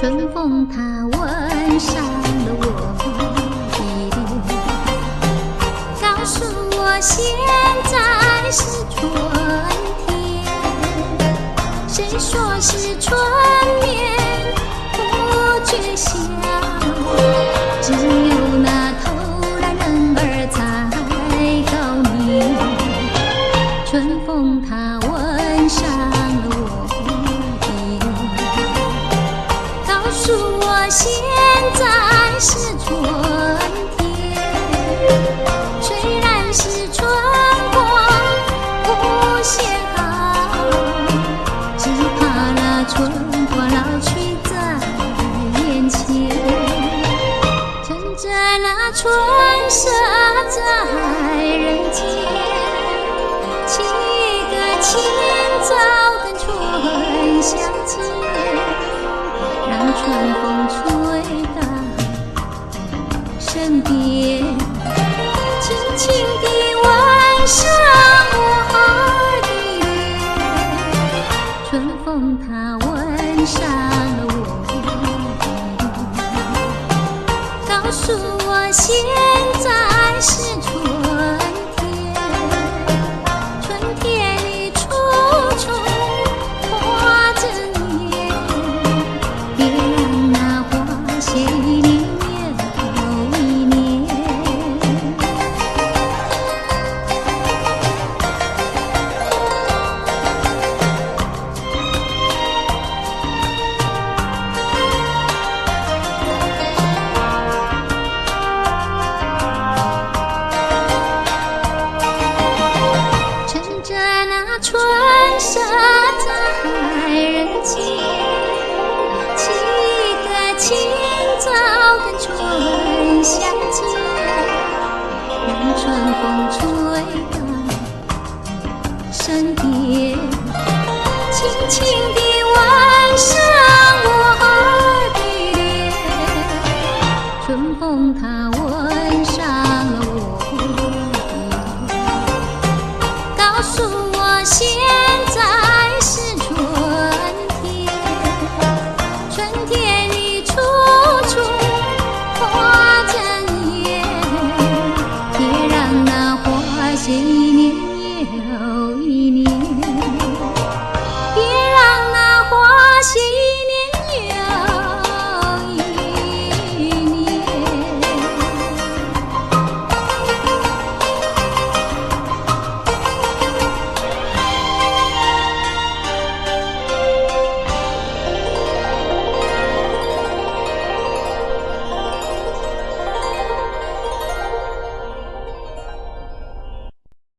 春风它吻上了我的脸，告诉我现在是春天。谁说是春眠不觉晓？只有那偷懒人儿才告明。春风它吻上了我的脸，告诉我现在是春天。虽然是春光无限好，只怕那春花老去在眼前。趁着那春色在人间，沏个清早跟春相见，让春风吹到身边，轻轻地吻上我儿的脸。春风它吻上了我的脸，告诉我现